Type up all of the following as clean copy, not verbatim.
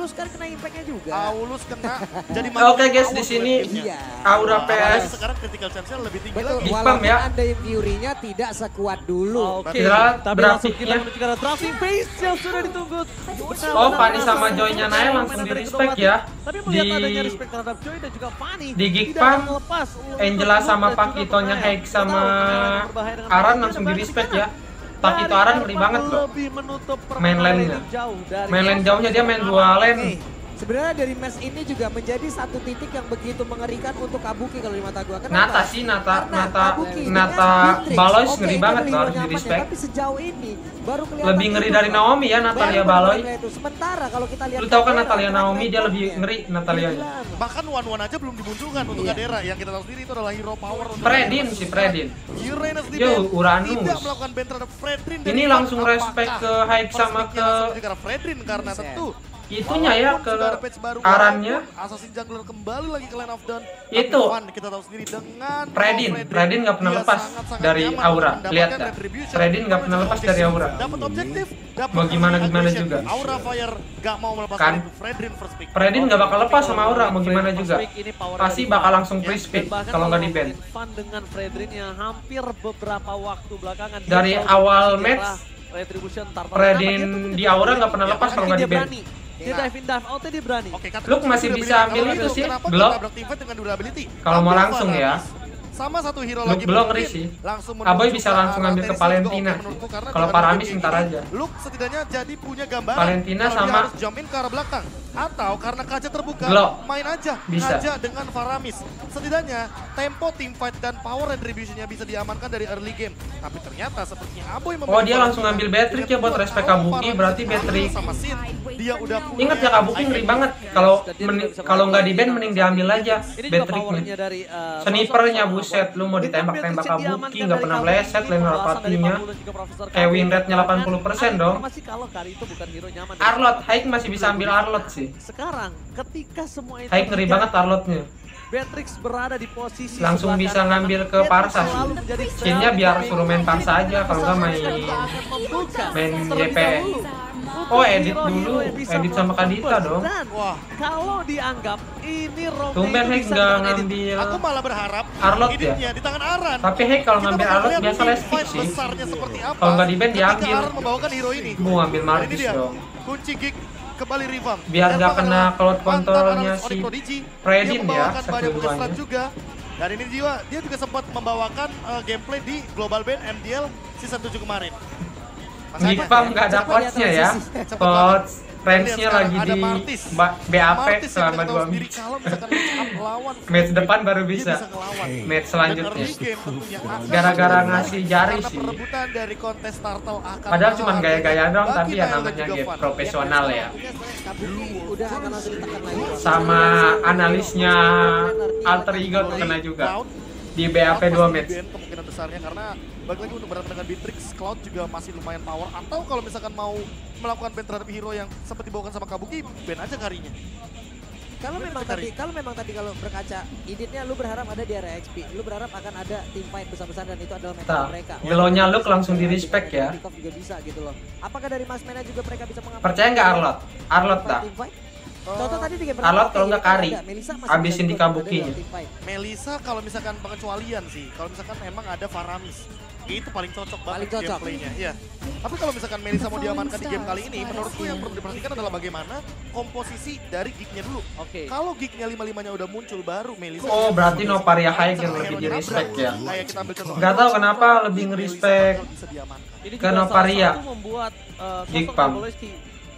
Aulus kan kena impactnya juga. Aulus kena jadi Oke guys, di sini Aura PS sekarang critical chance-nya lebih tinggi Betul, lagi. Big Pump walaupun ya. ada Fury-nya tidak sekuat dulu. Oke, Dra- tapi langsung kita grafiknya. menuju ke arah drafting phase yang sudah ditunggu. Oh, Fanny sama Joy-nya naik langsung di respect ya. Tapi melihat Di- adanya respect terhadap Joy dan juga Fanny. di Geek tidak Pump, akan melepas. Angela sama Pakitonya Hack sama Aran langsung di respect ya. Pakito Aran ngeri banget loh. Main lane-nya. Main lane jauhnya dia main 2 lane. Sebenarnya dari match ini juga menjadi satu titik yang begitu mengerikan untuk Kabuki kalau di mata gua. Kenapa? Nata sih, Nata Kabuki Nata dengan Baloy Matrix. ngeri Oke, banget itu loh, harus hero di nyamannya, respect. tapi sejauh ini baru kelihatan Lebih ngeri itu, dari Bro. Naomi ya, Natalia Baloy. Itu. Sementara kalau kita lihat Lu tahu kan Kadera, Natalia Naomi dia track lebih recordnya. ngeri Natalia. Bahkan one aja belum dimunculkan untuk Iya. Kadera. Yang kita tahu sendiri itu adalah hero power untuk Fredin sih, Fredin. Uranus di Yo, ban. Uranus. Tidak melakukan ban terhadap Fredrin. Ini langsung respect ke Hype sama ke Fredrin karena tentu itunya ya, walaupun ke sudah ada patch baru, Arannya. walaupun Assassin Jungler kembali lagi ke Line of Dawn. Itu. Tapi Van, kita tahu sendiri dengan Fredin nggak pernah dia lepas sangat-sangat dari nyaman Aura. mendapatkan Lihat dah. retribution. Fredin nggak pernah lepas dari Aura. Dapat objektif, dapat Mau gimana aggression. juga. Aura Fire gak mau melepaskan Kan? itu. Fredrin first pick. Fredin nggak bakal lepas sama Aura, mau gimana juga. Pasti bakal langsung free speed kalau nggak di ban. Fun dengan Fredrin yang hampir beberapa waktu belakangan dia Dari selalu awal masuk match, daerah Retribution Tartar. Fredin Kenapa? Dia tuh di Aura nggak pernah lepas kalau nggak di ban. berani. Dia dive in dive out dia berani. Oke, kata Luke masih durability. bisa ambil Kalau itu gitu, sih, kenapa Glock. kita teamfight dengan durability? Kalau mau Ambil langsung ya. Faramis. Sama satu hero Luke lagi belum mungkin ngeri sih. langsung Aboy menuju bisa ke langsung arah ambil ke Tennessee Valentina juga sih. oke menurutku, karena Kalau dengan Paramis game ntar ini, aja. Luke setidaknya jadi punya gambaran Valentina kalau dia sama harus jump in ke arah belakang atau karena kaca terbuka Glock. main aja Bisa. Kaja dengan Faramis. Setidaknya tempo teamfight dan power retributionnya bisa diamankan dari early game. Tapi ternyata sepertinya Aboy Oh, dia langsung ngambil Beatrix ya buat respect Kabuki, berarti Beatrix. sama Sin, dia udah punya Ingat ya Kabuki ngeri banget. Kalau nggak di ban mending diambil aja Ini juga Beatrixnya. powernya dari Snipernya buset, lu mau ditembak-tembak Kabuki nggak pernah meleset lane partinya. Kayak win rate-nya 80% dong. Masih kalau kali itu bukan hero nyaman. Arlot, Haik masih bisa ambil Arlot sih. Sekarang ketika semua itu Haik ngeri terjadi, banget Arlotnya. Beatrix berada di posisi Langsung sebelah bisa kanan. ngambil ke Beatrix Parsa sih. selalu menjadi Skinnya biar ground suruh main Parsa aja, kalau nggak main main JP. Oh, edit dulu, edit sama Kadita dong. Dan Wah. kalau dianggap ini Rogue Tumben itu Haik bisa nggak dengan edit. ngambil Aku malah berharap Arlot ya? editnya di tangan Aran. Tapi Haik kalau Kita ngambil bakal Arlot lihat biasa last pick fight sih. besarnya seperti apa. Kalau nggak di ban ketika diambil. Aran membawakan hero ini. Mau ambil Dan ini Martis dia, dong. kunci gig kembali revamp. Biar Dan nggak bakal kena cloud mantan controlnya Onyx si Prodigy. Fredin Dia ya, membawakan banyak satu bukan duanya. juga. Dan ini dia juga sempat membawakan gameplay di Global Band MDL season 7 kemarin. Geek Pump nggak ada coachnya ya. Coach range-nya lagi di BAP Martis yang selama kita tahu 2 sendiri match. kalau misalkan match up lawan Match depan baru dia bisa. ngelawan. Match Dan selanjutnya. early game tentunya akan Gara-gara sulit ngasih jari karena sih. perebutan dari kontes turtle akan Padahal cuman mahal gaya-gaya doang, bagi tapi ya Nail dan namanya juga game Van. profesional ya. Kabuki udah akan langsung ditekan lagi. Sama analisnya Alter Ego tuh kena juga. Di BAP 2 match. Kemungkinan besarnya karena balik lagi untuk berhadapan dengan Beatrix, Cloud juga masih lumayan power. Atau kalau misalkan mau melakukan ban terhadap hero yang seperti dibawakan sama Kabuki, ban aja karinya. Kalau memang tadi kalau berkaca editnya lu berharap ada di area XP, lu berharap akan ada team fight besar-besar dan itu adalah mental Nah, mereka. gelonya Luke langsung di respect ya. Kickoff juga bisa gitu loh. Apakah dari Mas Mena juga mereka bisa mengamankan Percaya nggak Arlot? Arlot dah. team fight? Contoh tadi di game Arlot pertama, kalau nggak kayak Kari, ada. Melissa masih abisin bisa di juga Kabuki. ada team fight. Melissa kalau misalkan pengecualian sih, kalau misalkan emang ada Faramis, itu paling cocok banget Paling cocok. gameplaynya. Iya. Tapi kalau misalkan Melissa mau diamankan di game kali ini, menurutku yang perlu diperhatikan adalah bagaimana komposisi dari gignya dulu. Oke. Kalau gignya 5-5-nya udah muncul, baru Melissa. Oh, berarti Noparia High yang lebih di respect ya. Kayak kita ambil contoh. Nggak tahu kenapa lebih nge-respect Bisa diamankan. Ini ke juga Noparia. salah satu membuat Geek sosok Pump. Nobolewski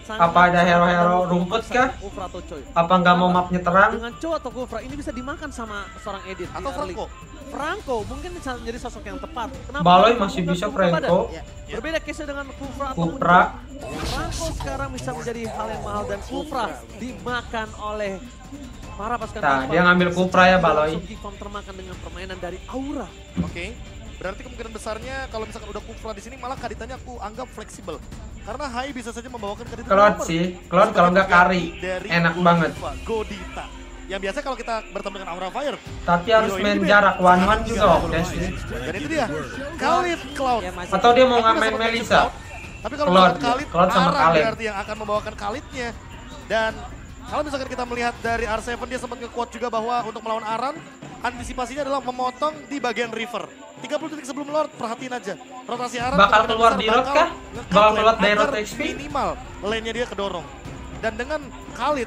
sangat Apa ada hero-hero rumput kah? Kufra atau Choi. Apa nggak mau mapnya terang? Dengan Cho atau Kufra ini bisa dimakan sama seorang Edit di Atau early. Franco. Franco mungkin bisa menjadi sosok yang tepat. Kenapa? Baloy Karena masih bukan bisa Kufra badan. Franco. Ya. Berbeda case dengan Kufra ataupun Kupra. Choi. Franco sekarang bisa menjadi hal yang mahal dan Kufra dimakan oleh para pasukan. Nah, Geek dia Pump. ngambil Kupra ya, Baloy. Langsung Geek Pump termakan dengan permainan dari Aura. Oke. Berarti kemungkinan besarnya kalau misalkan udah Kufra di sini malah Kaditanya aku anggap fleksibel. Karena Hai bisa saja membawakan Kadita Cloud nomor. sih, Cloud kalau nggak Kari, Dari enak Godiva, banget. Godita. Yang biasa kalau kita bertemu dengan Aura Fire. Tapi harus hero main ini jarak sangat 1-1 juga oke sih. Dan itu dia. Khalid Cloud. Ya, masih- Atau dia mau Aku udah ngamen sempat Melissa. Cloud, tapi kalau Cloud, misalkan Khalid, Cloud sama Aran Khalid. berarti yang akan membawakan Khalidnya. Dan kalau misalkan kita melihat dari R7, dia sempat nge-quote juga bahwa untuk melawan Aran, antisipasinya adalah memotong di bagian river. 30 detik sebelum Lord, perhatiin aja. Rotasi Aran Bakal kemungkinan keluar besar di road kah? nge-cut Bakal lane keluar dari agar road XP? minimal lane-nya dia kedorong. Dan dengan Khalid,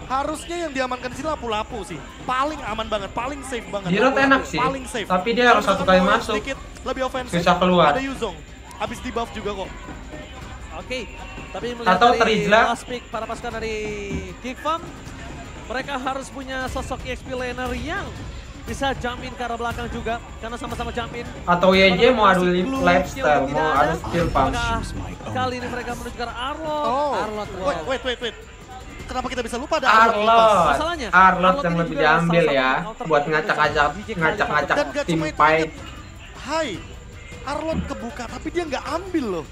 harusnya yang diamankan sih lapu-lapu sih. Paling aman banget, paling safe banget. Di road enak sih, paling safe. tapi dia harus satu kali masuk. Sedikit lebih ofensif. Susah keluar. Ada Yuzong, habis di buff juga kok. Oke, tapi melihat Atau dari Trizla. last pick para pasukan dari Kickfam, mereka harus punya sosok EXP laner yang bisa jamin ke arah belakang juga, karena sama-sama jamin. Atau YJ mau adu Blue lifestyle, skill mau tidak adu ada. skill pump. Apakah kali ini mereka menuju ke arah Arlot? Oh, Arlot, wait. Kenapa kita bisa lupa ada Arlot di pas? Arlot Masalahnya, yang Arlot ini lebih juga diambil salah ya, satu buat counter ngacak-ngacak Dan gak tim cuma itu, fight. Hai, Arlot kebuka tapi dia nggak ambil loh.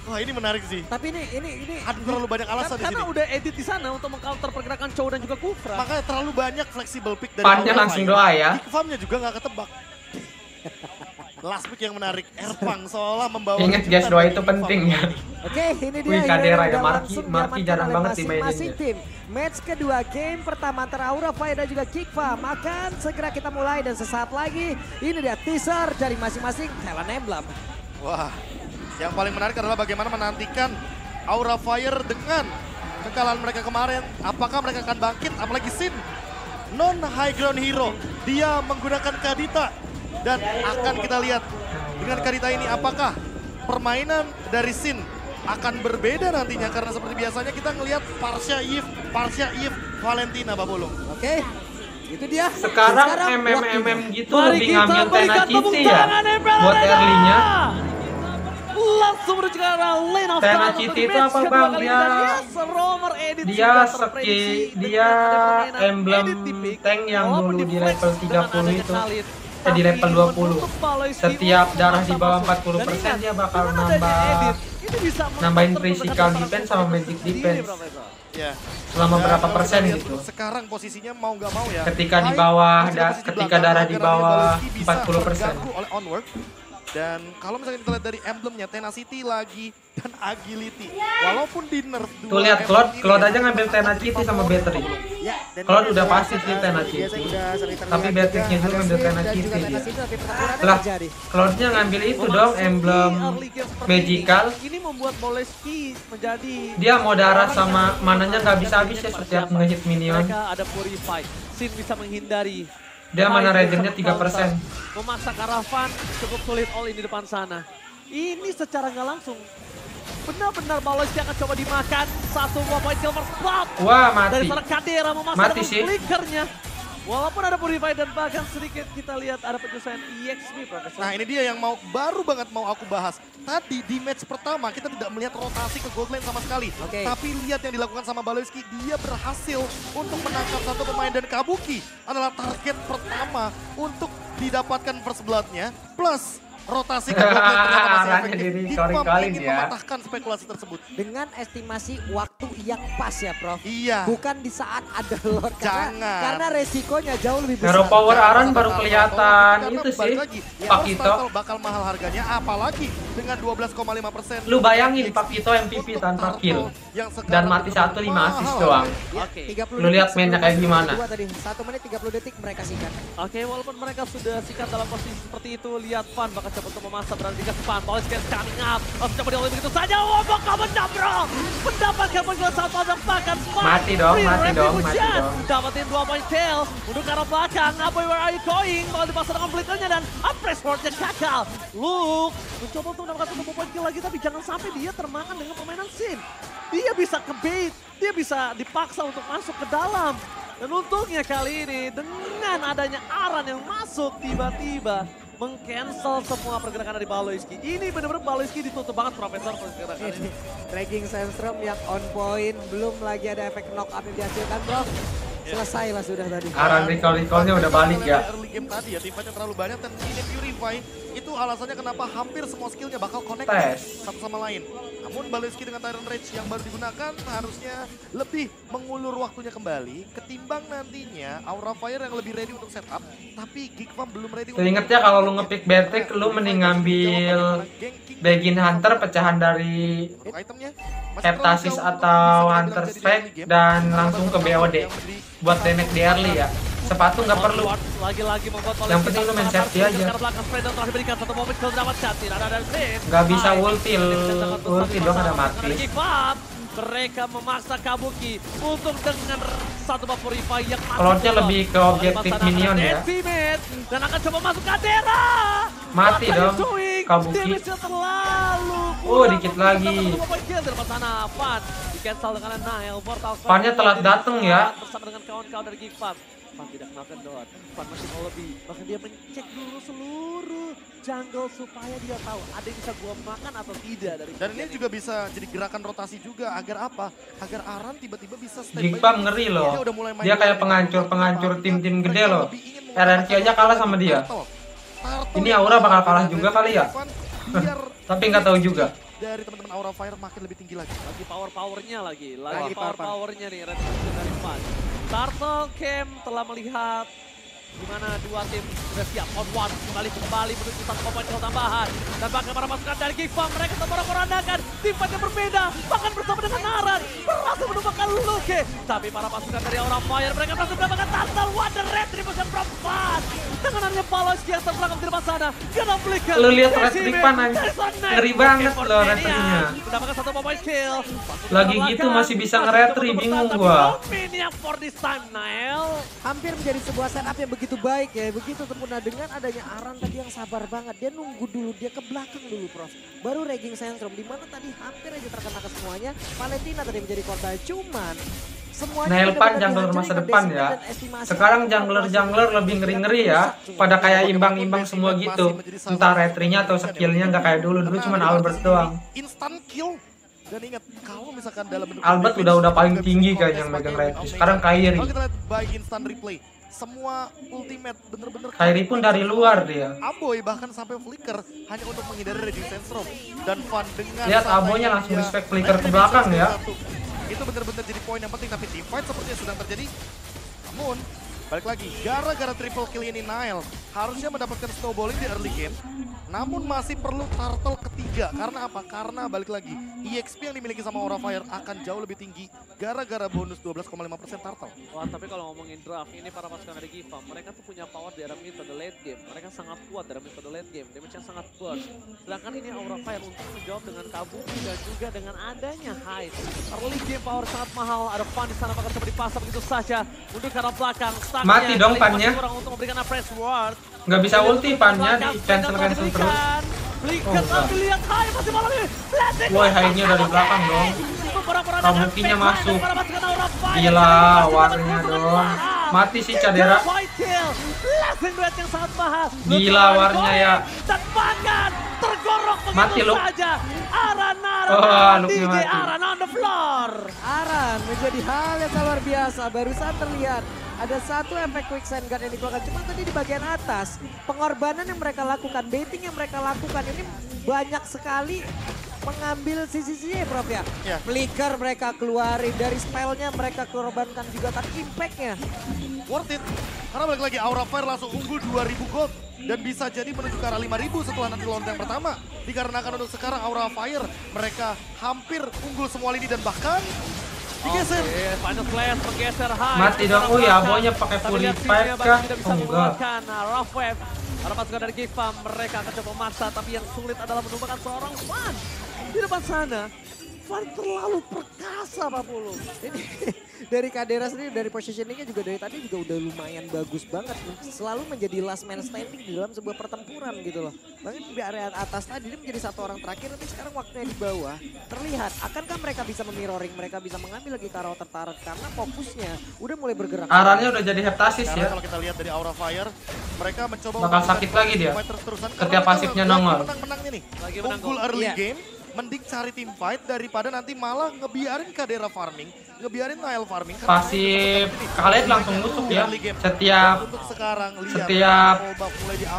Wah ini menarik sih. Tapi ini Ada terlalu banyak alasan di sini. karena udah edit di sana untuk mengcounter pergerakan Chow dan juga Kufra. Makanya terlalu banyak flexible pick dari Pan-nya Aura langsung Fire. doa ya. Kick farm-nya juga nggak ketebak. Last pick yang menarik, Erpang seolah membawa Ingat kejutan guys, doa bagi itu Kick penting Farm. ya. Oke, ini dia Wih, hero Kadera yang ya, udah Marki langsung jarang diamankan oleh banget masing-masing dimaininnya. tim. Match kedua, game pertama antara Aura Fire dan juga Kickfam. Akan segera kita mulai dan sesaat lagi ini dia teaser dari masing-masing talent emblem. Wah, yang paling menarik adalah bagaimana menantikan Aura Fire dengan kekalahan mereka kemarin. Apakah mereka akan bangkit? Apalagi Sin, non high ground hero. Dia menggunakan Kadita. Dan akan kita lihat dengan Kadita ini apakah permainan dari Sin akan berbeda nantinya. Karena seperti biasanya kita ngelihat Parsha Eve, Valentina, Babolong. Oke, itu dia. Sekarang waktunya. gitu Mari lebih kita ngambil berikan tepuk Tenacity ya, tangan Embel buat Arena. early-nya. Langsung menuju ke arah lane of Tenacity itu apa bang? Dia emblem tank yang dulu di level 30 itu. Di level 20. Setiap darah di bawah 40% dia bakal nambahin physical defense sama magic defense. Ya. Selama Dan berapa kalau persen kita lihat gitu. Sekarang posisinya mau nggak mau ya. Ketika di Hai, bawah, masih di posisi ketika belakang, darah di karena bawah Baloski bisa 40%. terganggu oleh onward. Dan kalau misalnya kita lihat dari emblemnya, Tenacity lagi dan Agility. Walaupun di nerf dua Tuh lihat emblem ini Cloud ya, aja ngambil Tenacity sama battery. Ya, dan Kalau ini udah dia, pasti sih Tenacity. biasanya udah sering terlihat Tapi Beatrix-nya juga dulu ada ngambil Sid dan Tenacity juga dia. Tenacity, tapi pertempurannya Lah, terjadi. Cloud-nya ngambil itu dong emblem magical. Ini membuat Boleski menjadi Dia mau darah sama mananya nggak bisa habis ya setiap ngehit minion. mereka ada purify. Sin bisa menghindari. Dia mana Hai regennya bisa 3%. memaksa Karavan cukup sulit all in di depan sana. Ini secara nggak langsung benar-benar Boleski akan coba dimakan. Satu point kill first blood. Wah, Dari mati. sana Kadera memasang Mati dengan sih. flickernya. Walaupun ada purify dan bahkan sedikit kita lihat ada penyelesaian EXP Profesor. Nah ini dia yang baru banget mau aku bahas. Tadi di match pertama kita tidak melihat rotasi ke gold lane sama sekali. Oke. Tapi lihat yang dilakukan sama Baloski, dia berhasil untuk menangkap satu pemain dan Kabuki adalah target pertama untuk didapatkan first blood-nya. Plus rotasi ke gold lane ternyata masih Arahnya efektif. diri Kickfam kali-kali ingin ya. mematahkan spekulasi tersebut. Dengan estimasi waktu yang pas ya Prof. Iya. Bukan di saat ada Lord. Jangan. Karena resikonya jauh lebih besar. Hero power Jangan Aran sampai baru tahu kelihatan karena itu balik sih. lagi, Pakito. Force bakal mahal harganya, apalagi dengan 12,5%. Lu bayangin Pakito MVP tanpa kill. Dan mati 1 5 assist doang. Ya, Oke. 30 Lu lihat detik mainnya sebelum kayak gimana. kedua tadi. 1 menit 30 detik mereka sikat. Oke, walaupun mereka sudah sikat dalam posisi seperti itu, lihat Fan bakal coba untuk memaksa berani ke Fan. Polis can coming up. Langsung coba dioleh begitu saja. Wah, bakal bro. Mendapatkan poin kill saat pada bahkan Fan. Mati dong, Free mati dong, Retribution. mati dong. Dapatin 2 poin kill. Untuk ke arah belakang. Aboy, where are you going? Bakal dipaksa dengan flickernya dan press forwardnya gagal. Luke mencoba untuk mendapatkan 1 poin kill lagi, tapi jangan sampai dia termakan dengan permainan Sin. Dia bisa ke bait, dia bisa dipaksa untuk masuk ke dalam. Dan untungnya kali ini dengan adanya Aran yang masuk tiba-tiba meng-cancel semua pergerakan dari Baloiski. Ini benar-benar Baloiski ditutup banget Profesor pergerakan ini. Tracking Sandstorm yang on point. Belum lagi ada efek knock up yang dihasilkan Bro. Selesai lah sudah tadi. Aran recall-recallnya udah balik ya. Early game tadi ya, timnya terlalu banyak dan ini Purify itu alasannya kenapa hampir semua skillnya bakal connect satu sama lain. Namun Baleski dengan Tyrant Rage yang baru digunakan harusnya lebih mengulur waktunya kembali ketimbang nantinya Aura Fire yang lebih ready untuk setup, tapi Geek Farm belum ready. Ingat ya kalau lu ngepick Betrick, lu mending ngambil Begin Hunter pecahan dari Heptasis atau Hunter Spec dan langsung ke BOD buat damage di early ya. Sepatu nggak perlu. Lagi-lagi membuat yang penting lu main safety aja. Nggak bisa ulti dong ada mati. Mereka memaksa Kabuki untuk dengan satu buff Purify yang Cloudnya lebih ke objektif minion ya. Dan akan coba masuk Kadera. Mati dong Kabuki. Dikit lagi. Pannya telat dateng ya. Bersama dengan kawan-kawan dari Geek Farm. Fan tidak kenakan dot. Fan masih mau lebih. Bahkan dia mencek dulu seluruh jungle supaya dia tahu ada yang bisa gua makan atau tidak dari. Dan ini juga bisa jadi gerakan rotasi juga agar apa? Agar Aran tiba-tiba bisa standby. Geek Farm ngeri loh. Dia kayak penghancur tim-tim gede loh. RRQ aja kalah sama dia. Ini Aura bakal kalah juga kali ya. Tapi nggak tahu juga. Dari teman-teman Aura Fire makin lebih tinggi lagi. Lagi powernya powernya nih Retribution dari Fan. Turtle Camp telah melihat gimana dua tim sudah siap on one kembali menuju satu poin tambahan dan bahkan para pasukan dari Geek Farm mereka terporak-porandakan tim fight yang berbeda bahkan bersama dengan Aran berhasil menumbangkan Luke tapi para pasukan dari Aura Fire mereka berhasil mendapatkan Turtle Wonder Retribution from Fan dengan hanya Baleski yang terbelakang di depan sana kena flicker lu lihat Retripan aja ngeri banget loh retrinya mendapatkan satu poin kill lagi gitu masih bisa nge-retri bingung gua hampir menjadi sebuah setup yang begitu baik ya, begitu sempurna dengan adanya Aran tadi yang sabar banget. Dia nunggu dulu, dia ke belakang dulu Prof. Baru Raging Sandstrom, dimana tadi hampir aja terkena ke semuanya. Valentina tadi menjadi korban, cuman semuanya Nailpan jungler masa depan ya. Sekarang jungler lebih ngeri-ngeri ya. Pada kayak imbang-imbang semua gitu. Entah retrinya atau skillnya nggak kayak dulu cuma Albert doang. Instant kill. Dan ingat, kalau misalkan dalam bentuk Albert udah paling tinggi kayaknya yang megang retri. Sekarang Kairi. Kalau kita lihat by instant replay, semua ultimate bener-bener Kairi pun dari luar dia. Aboy bahkan sampai flicker hanya untuk menghindari Raging Sandstorm. Dan Fan dengan lihat Aboynya langsung respect flicker ke belakang ya. Itu bener-bener jadi poin yang penting, tapi team fight sepertinya sedang terjadi. Namun balik lagi, gara-gara triple kill ini Nile harusnya mendapatkan snowballing di early game. Namun masih perlu turtle ketiga. Karena apa? Karena balik lagi, EXP yang dimiliki sama Aura Fire akan jauh lebih tinggi gara-gara bonus 12,5% turtle. Wah, tapi kalau ngomongin draft, ini para pasukan dari Geek Farm, mereka tuh punya power di arah mid to the late game. Mereka sangat kuat dari mid to the late game, damage-nya sangat burst. Sedangkan ini Aura Fire untuk menjawab dengan Kabuki dan juga dengan adanya Hyde. Early game power sangat mahal, ada Fan di sana bakal coba dipasang begitu saja. Mundur ke arah belakang, mati dong Pannya. Untuk memberikan fresh word. Nggak bisa ulti Pannya, di cancel terus. Lihat Hyde masih malam ini. Woi, Hyde-nya dari belakang dong. Kabukinya masuk. Gila, warnanya dong. Mati sih Cadera. Gila warnanya ya. Mati lu. Luknya mati. Aran menjadi hal yang luar biasa. Barusan terlihat ada satu efek quick sand gun yang dikeluarkan. Cuma tadi di bagian atas, pengorbanan yang mereka lakukan, baiting yang mereka lakukan ini banyak sekali mengambil sisi-sisinya Prof ya. Flicker mereka keluarin, dari spellnya mereka korbankan juga, tapi impactnya worth it. Karena balik lagi Aura Fire langsung unggul 2000 gold. Dan bisa jadi menuju ke arah 5000 setelah nanti lawan yang pertama. Dikarenakan untuk sekarang Aura Fire mereka hampir unggul semua lini dan bahkan digeser. Final Flash menggeser Hyde. Mati dong, Aboynya pakai purify kah? Enggak. Para pasukan dari Geek Farm mereka akan coba memaksa, tapi yang sulit adalah menumbangkan seorang Fan. Di depan sana, Fan terlalu perkasa Pak Pulu. Ini dari Kadera sendiri, dari positioningnya juga dari tadi juga udah lumayan bagus banget. Selalu menjadi last man standing di dalam sebuah pertempuran gitu loh. Bahkan di area atas tadi dia menjadi satu orang terakhir, tapi sekarang waktunya di bawah. Terlihat, akankah mereka bisa memirroring, mereka bisa mengambil lagi Karo tertarik karena fokusnya udah mulai bergerak. Arannya udah jadi Heptasis ya. Kalau kita lihat dari Aura Fire, mereka mencoba bakal sakit lagi dia. Ketika pasifnya nongol. Menang nih. Unggul early game. mending cari tim fight daripada nanti malah ngebiarin Kadera farming, ngebiarin Nile farming. Pasif kalian langsung nusuk ya. Setiap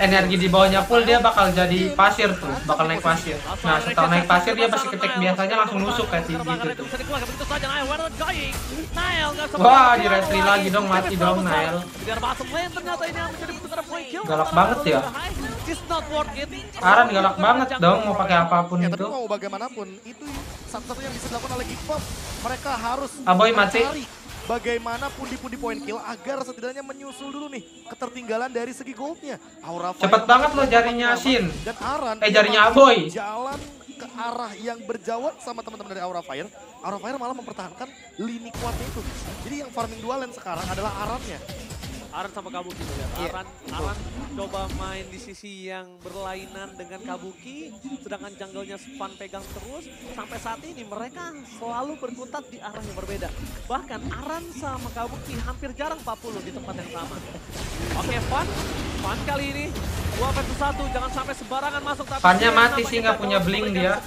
energi di bawahnya full dia bakal jadi pasir tuh, bakal naik pasir. Nah setelah naik pasir dia pasti ketik biasanya langsung nusuk kayak gitu tuh. Wah di retry lagi dong, mati dong Nile. Galak banget ya. Aran galak banget dong mau pakai apapun Ya, itu. tapi mau bagaimanapun itu satu-satunya yang bisa dilakukan oleh Geekpop. Mereka harus Aboy mati. mencari bagaimana pundi-pundi poin kill agar setidaknya menyusul dulu nih ketertinggalan dari segi goldnya. Aura Fire Cepet banget loh jarinya Shin. dan Aran Jarinya dia Aboy. jalan ke arah yang berjauhan sama teman-teman dari Aura Fire. Aura Fire malah mempertahankan lini kuatnya itu. Jadi yang farming dua lane sekarang adalah Arannya. Aran sama Kabuki tuh ya. Aran coba main di sisi yang berlainan dengan Kabuki, sedangkan jungle-nya Span pegang terus. Sampai saat ini mereka selalu berkutat di arah yang berbeda. Bahkan Aran sama Kabuki hampir jarang 40 di tempat yang sama. Oke, Fan kali ini 2 versus 1, jangan sampai sembarangan masuk. Fannya mati sih, nggak punya blink dia.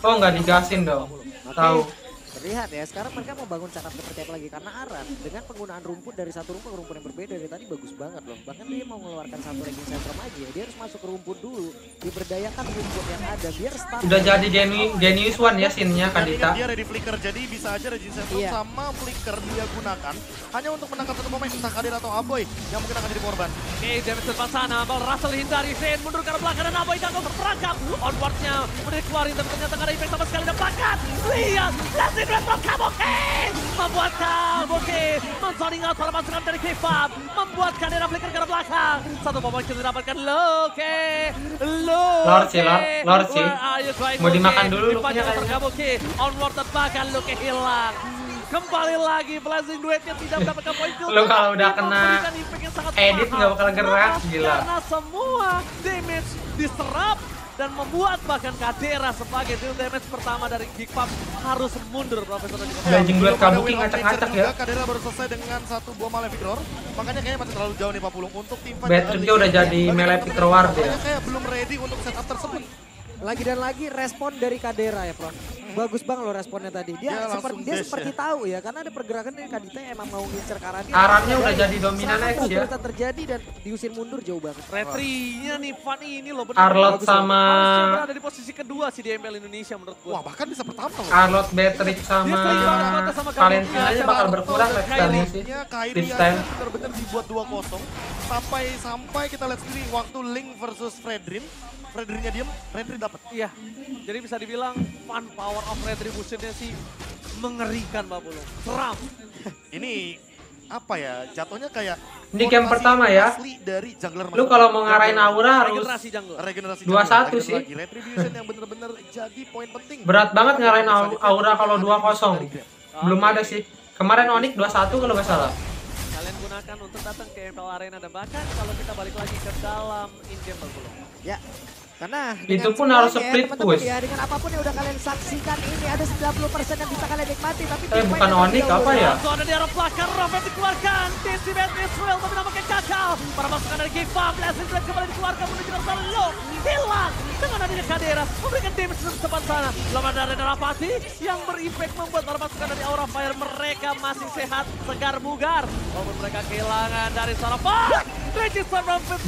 Oh nggak digasin dong. Tahu. Terlihat ya, sekarang mereka mau bangun setup seperti apa lagi. Karena Aran dengan penggunaan rumput dari satu rumput ke rumput yang berbeda dari tadi bagus banget loh. Bahkan dia mau mengeluarkan satu ranking centrum aja. Dia harus masuk ke rumput dulu. Diberdayakan rumput yang ada biar stun. Udah jadi genius one ya Shin-nya Kadita. Dia ready flicker, jadi bisa aja Regin Centrum sama flicker dia gunakan hanya untuk menangkap satu pemain, entah Kadera atau Aboy yang mungkin akan jadi korban. Oke, damage depan sana, Bal Russell hindari, Zayn mundur ke arah belakang dan Aboy gagal terperangkap. Onwardnya udah dikeluarin tapi ternyata nggak ada impact sama sekali dan bahkan lihat, Leslie Red from Kabuki membuat Kabuki menzoning out para pasukan dari K-Pop, membuat Kadera flicker ke arah belakang. Satu pemain kill didapatkan Loke. Lord sih. Mau dimakan dulu Luke-nya kayaknya. Kabuki, onward dan bahkan Loke hilang. Kembali lagi Blazing Duetnya tidak mendapatkan poin kill. Lu kalau udah kena Memberikan impact yang sangat edit mahal. nggak bakal gerak, gila. Karena semua damage diserap dan membuat bahkan Kadera sebagai deal damage pertama dari Geekpop harus mundur Profesor dan Blazing Duet Kabuki ngacak-ngacak ya. Kadera baru selesai dengan satu buah Malefic Roar. Makanya kayaknya masih terlalu jauh nih Pak Pulung untuk tim fight. Battery-nya udah jadi Malefic Roar dia. Makanya kayak belum ready untuk setup tersebut. Lagi dan lagi respon dari Kadera ya, Prof. Bagus banget loh responnya tadi. Dia seperti tahu ya, karena ada pergerakan dari Kadita yang emang mau ngincer ke arah dia. Arannya udah jadi dominan X ya. Terus terjadi dan diusir mundur jauh banget. Retrinya nih Fanny ini loh Arlot sama harusnya berada di posisi kedua sih di MPL Indonesia menurut gua. Wah bahkan bisa pertama loh. Arlot Battery sama Valentina aja bakal berkurang lifestyle-nya sih. Lifestyle. Bener-bener dibuat 2-0 sampai kita lihat sendiri waktu Link versus Fredrin-nya diem, Fredrin dapat. Iya, jadi bisa dibilang fun power of retribution-nya sih mengerikan Mbak Pulung. Seram. Ini apa ya, jatuhnya kayak Di game pertama ya. asli dari jungler Lu kalau mau ngarahin aura harus Regenerasi jungle. regenerasi 2-1 jungler, sih. lagi. Retribution yang bener-bener jadi poin penting. Berat banget ngarahin aura kalau 2-0. Belum ada sih. Kemarin Onyx 2-1 kalau nggak salah. Kalian gunakan untuk datang ke MPL Arena dan bahkan kalau kita balik lagi ke dalam in-game Mbak Pulung. Ya. Karena itu pun harus split push. Ya, dengan apapun yang udah kalian saksikan ini ada 90% yang bisa kalian nikmati tapi bukan Onyx apa ya? Langsung ada di arah belakang, Robert dikeluarkan. Decibel Israel tapi nampaknya gagal. Para masukan dari Geekpop, Blazing Duet kembali dikeluarkan menuju ke arah Loke. Hilang dengan adanya Kadera memberikan damage di depan sana. Belum ada Renarapati yang berimpact membuat para pasukan dari Aura Fire mereka masih sehat, segar bugar. Walaupun mereka kehilangan dari Sarafat.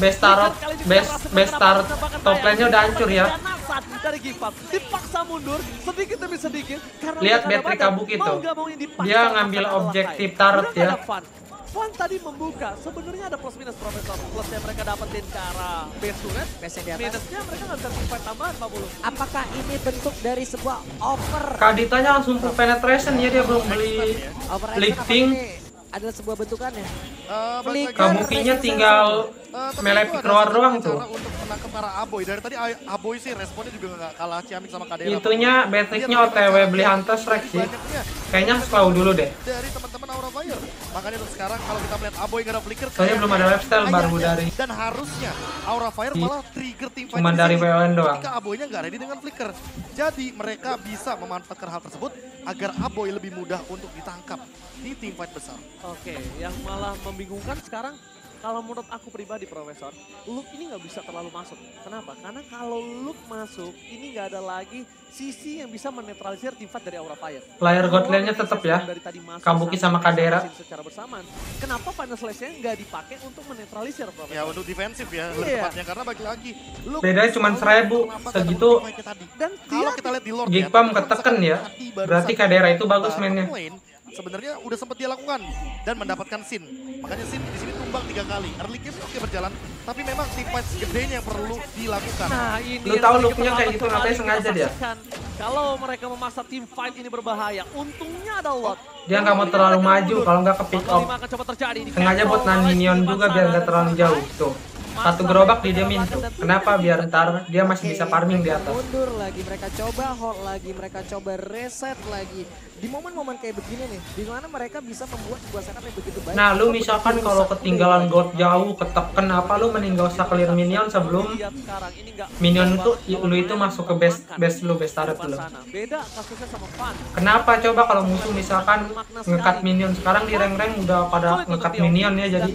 Best start top lane-nya udah hancur ya. Dari Geekpop dipaksa mundur sedikit demi sedikit karena lihat Battery Kabuki tuh. Dia ngambil objektif turret ya. Fan tadi membuka, sebenarnya ada plus minus Profesor. Plus yang mereka dapetin ke arah base turret, minusnya mereka nggak bisa simpan tambahan Pak Bulu. Apakah ini bentuk dari sebuah offer? Kaditanya langsung full penetration ya, dia belum beli lifting. Adalah sebuah bentukannya. Kabukinya tinggal Malefic Roar doang tuh. Untuk menangkap arah Aboy. Dari tadi Aboy sih responnya juga nggak kalah ciamik sama Kadera. Itunya Battery-nya OTW beli Hunter Strike sih. Kayaknya slow dulu deh. Dari teman-teman Aura Fire. Makanya untuk sekarang kalau kita melihat Aboy nggak ada flicker. Soalnya belum ada lifestyle baru dari. Dan harusnya Aura Fire malah trigger team fight. Cuman dari WLN doang. Ketika Aboynya nggak ready dengan flicker. Jadi mereka bisa memanfaatkan hal tersebut agar Aboy lebih mudah untuk ditangkap di team fight besar. Oke, yang malah membingungkan sekarang Kalau menurut aku pribadi, Profesor, Luke ini nggak bisa terlalu masuk. Kenapa? Karena kalau Luke masuk, ini nggak ada lagi sisi yang bisa menetralisir tim fight dari Aura Fire. Player God Lane-nya tetap ya, Kabuki sama Kadera. Secara bersamaan. Kenapa Final Slash-nya nggak dipakai untuk menetralisir, Profesor? Ya untuk defensif ya, lebih Iya. tepatnya karena bagi lagi Luke Bedanya cuma 1000, segitu Dan kalau dia kita lihat di Lord Geek Pump keteken ya. Berarti Kadera itu bagus mainnya. Sebenarnya udah sempat dia lakukan dan mendapatkan sin. Makanya sin di sini tumbang 3 kali. Early game oke berjalan, tapi memang tim fight gedenya yang perlu dilakukan. Nah, ini Lu yang tahu tadi Luke-nya kita kayak gitu, kembali katanya kita sengaja dia. saksikan. Kalau mereka memaksa tim fight ini berbahaya, untungnya ada Lot. Dia nggak mau terlalu maju kalau nggak ke pick off. Akan coba terjadi. Sengaja buat nahan minion juga biar nggak terlalu jauh tuh. Satu gerobak didiemin tuh. Kenapa? Biar ntar dia masih bisa farming di atas. Mundur lagi, mereka coba hold lagi, mereka coba reset lagi. Di momen-momen kayak begini nih, di mana mereka bisa membuat sebuah setup yang begitu baik. Nah, lu misalkan kalau ketinggalan god jauh, keteken apa, lu mending gak usah clear minion sebelum minion itu lu itu masuk ke base lu, base turret lu. Beda kasusnya sama Fan. Kenapa coba kalau musuh misalkan ngekat minion, sekarang di rank-rank udah pada ngekat minion ya, jadi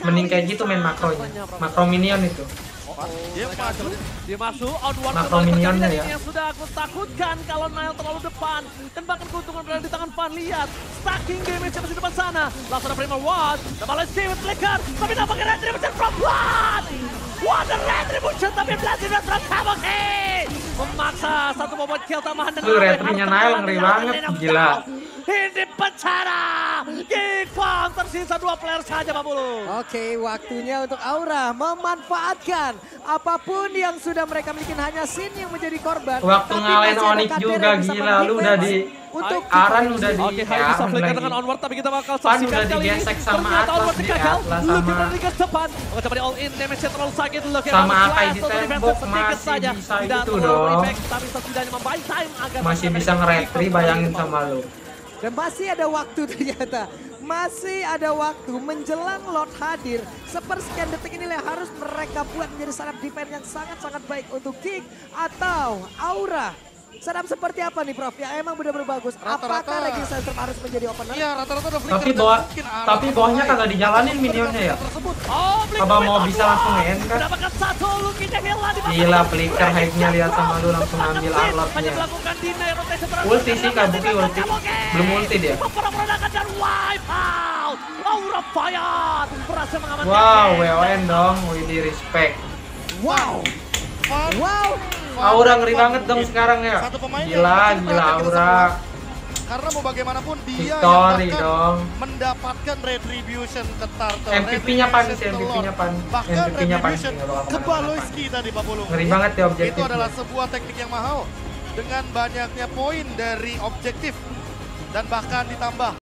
mending kayak gitu main makronya. Makro minion itu. Dia masuk outward Makro minionnya ya. yang sudah aku takutkan kalau Nile terlalu depan dan bahkan keuntungan berada di tangan Van. Lihat stacking damage yang masih depan sana. Langsung ada Primal Watt, dapat Steve Flicker, tapi nampaknya Retribution from Watt. What a Retribution, tapi Blazing from Kabuki memaksa satu bobot kill tambahan dengan Retrinya Nile ngeri banget, gila. Ini penjara. Geek Pump tersisa 2 player saja, Pak Bulu. Oke, waktunya untuk Aura memanfaatkan apapun yang sudah mereka miliki, hanya Sin yang menjadi korban. Waktu Tapi ngalahin masih ada Onyx Kadera juga, yang bisa gila, lu udah di untuk Aran udah di Oke, Hai bisa flicker dengan onward, tapi kita bakal saksikan udah kali ini. digesek sama Ternyata Atlas onward di gagal. Atlas Luke sama- berada di gas depan. Oke, coba di all in, damage-nya terlalu sakit. Luke yang Sama harus Akai blast di untuk tembok, defense sedikit masih saja. bisa Tidak gitu terlalu dong. effect, tapi setidaknya membuy time agar masih mereka bisa nge-retry, bayangin sama lu. Dan masih ada waktu ternyata. Masih ada waktu menjelang Lord hadir. Sepersekian detik inilah yang harus mereka buat menjadi setup defense yang sangat-sangat baik untuk Geek atau Aura. Setup seperti apa nih Prof? Yang emang benar-benar bagus. Rata-rata- Apakah Regis Center harus menjadi opener? Iya rata-rata udah flicker. Tapi dan bawah, mungkin tapi bawahnya kagak dijalanin minionnya ya. Oh, Apa mau bisa langsung end kan? mendapatkan satu Luke nya hilang di Gila, flicker hype-nya lihat sama lu langsung ambil hanya arlotnya. melakukan deny rotation Ulti sih Kabuki, ulti. Belum ulti dia. Pura-pura dan wipe out. Aura Fire berhasil mengamankan. Wow, WON dong, widih respect. Wow. Fun. Wow. Aura ngeri banget dong sekarang ya. Satu pemain yang Gila, mungkin gila perhatian kita Aura. semua. Karena mau bagaimanapun dia yang Victory bahkan dong. mendapatkan retribution ke Turtle. MVP-nya pan sih, retribution ke MVP-nya Lord. pan. Bahkan MVP-nya pan retribution sih, kalau ke Baloyski tadi Pak Pulung. Ngeri banget ya Itu objektifnya. adalah sebuah teknik yang mahal dengan banyaknya poin dari objektif dan bahkan ditambah